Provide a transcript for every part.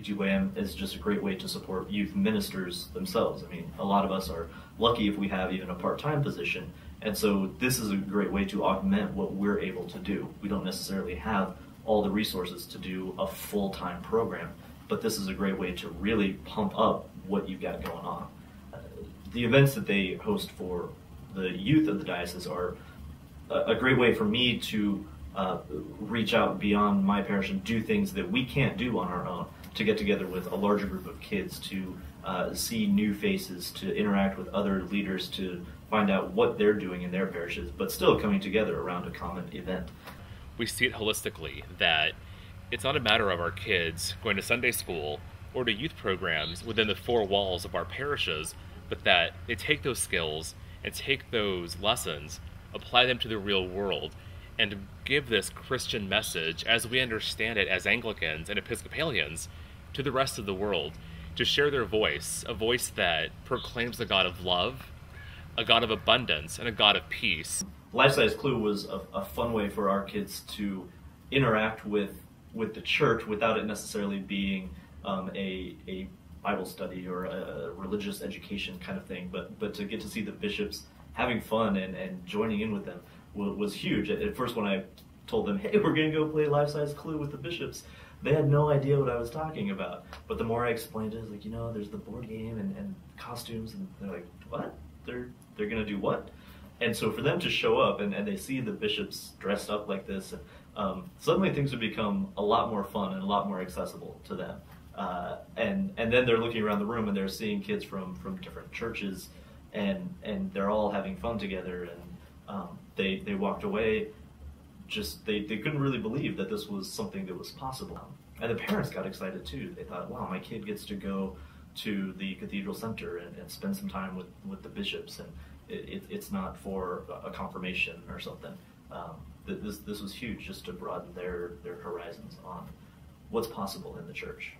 PGYM is just a great way to support youth ministers themselves. I mean, a lot of us are lucky if we have even a part-time position, and so this is a great way to augment what we're able to do. We don't necessarily have all the resources to do a full-time program, but this is a great way to really pump up what you've got going on. The events that they host for the youth of the diocese are a great way for me to reach out beyond my parish and do things that we can't do on our own, to get together with a larger group of kids, to see new faces, to interact with other leaders, to find out what they're doing in their parishes, but still coming together around a common event. We see it holistically, that it's not a matter of our kids going to Sunday school or to youth programs within the four walls of our parishes, but that they take those skills and take those lessons, apply them to the real world, and give this Christian message, as we understand it as Anglicans and Episcopalians, to the rest of the world, to share their voice, a voice that proclaims the God of love, a God of abundance, and a God of peace. Life Size Clue was a fun way for our kids to interact with the church without it necessarily being a Bible study or a religious education kind of thing, but to get to see the bishops having fun and joining in with them was huge. At first, when I told them, hey, we're going to go play Life Size Clue with the bishops, they had no idea what I was talking about. But the more I explained it, it was like, there's the board game and costumes, and they're like, what? They're going to do what? And so for them to show up and they see the bishops dressed up like this, suddenly things would become a lot more fun and a lot more accessible to them. And then they're looking around the room and they're seeing kids from different churches, and they're all having fun together, and they walked away just, they couldn't really believe that this was something that was possible. And the parents got excited too. They thought, wow, my kid gets to go to the cathedral center and spend some time with the bishops, and it's not for a confirmation or something. This was huge, just to broaden their horizons on what's possible in the church.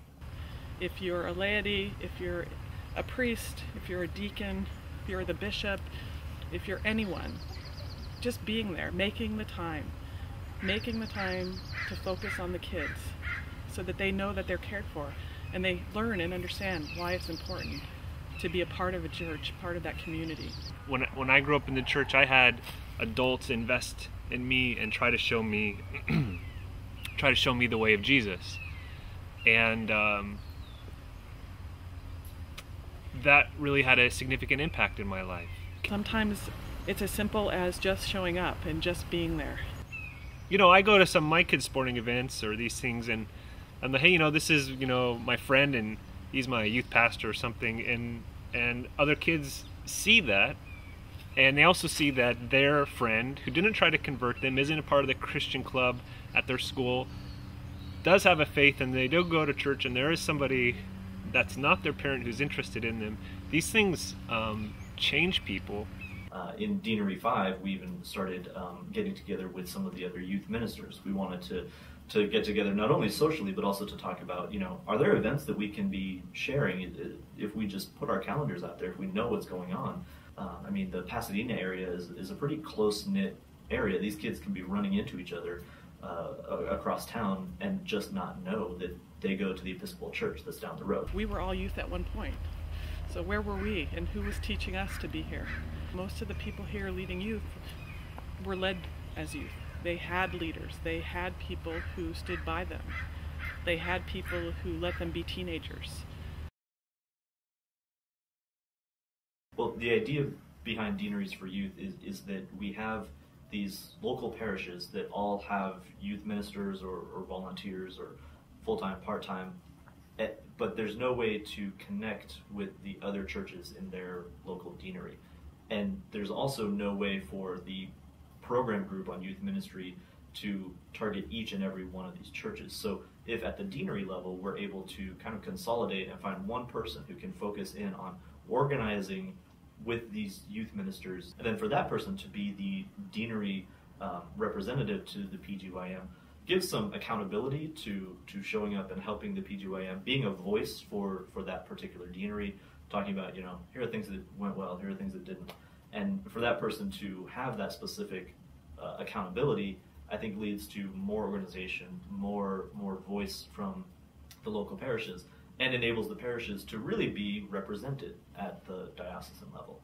If you're a laity, if you're a priest, if you're a deacon, if you're the bishop, if you're anyone, just being there, making the time to focus on the kids so that they know that they're cared for, and they learn and understand why it's important to be a part of a church, part of that community. When I grew up in the church, I had adults invest in me and try to show me the way of Jesus, and that really had a significant impact in my life. Sometimes it's as simple as just showing up and just being there. I go to some of my kids' sporting events or these things, and I'm like, hey, this is, my friend, and he's my youth pastor or something, and other kids see that, and they also see that their friend, who didn't try to convert them, isn't a part of the Christian club at their school, does have a faith, and they do go to church, and there is somebody that's not their parent who's interested in them. These things change people. In Deanery 5, we even started getting together with some of the other youth ministers. We wanted to get together not only socially, but also to talk about, are there events that we can be sharing if we just put our calendars out there, if we know what's going on. The Pasadena area is a pretty close-knit area. These kids can be running into each other across town and just not know that they go to the Episcopal Church that's down the road. We were all youth at one point. So where were we, and who was teaching us to be here? Most of the people here leading youth were led as youth. They had leaders. They had people who stood by them. They had people who let them be teenagers. Well, the idea behind Deaneries for Youth is that we have these local parishes that all have youth ministers or volunteers or full-time, part-time, but there's no way to connect with the other churches in their local deanery. And there's also no way for the program group on youth ministry to target each and every one of these churches. So if at the deanery level we're able to kind of consolidate and find one person who can focus in on organizing with these youth ministers, and then for that person to be the deanery representative to the PGYM, gives some accountability to showing up and helping the PGYM, being a voice for that particular deanery, talking about, here are things that went well, here are things that didn't. And for that person to have that specific accountability, I think leads to more organization, more voice from the local parishes and enables the parishes to really be represented at the diocesan level.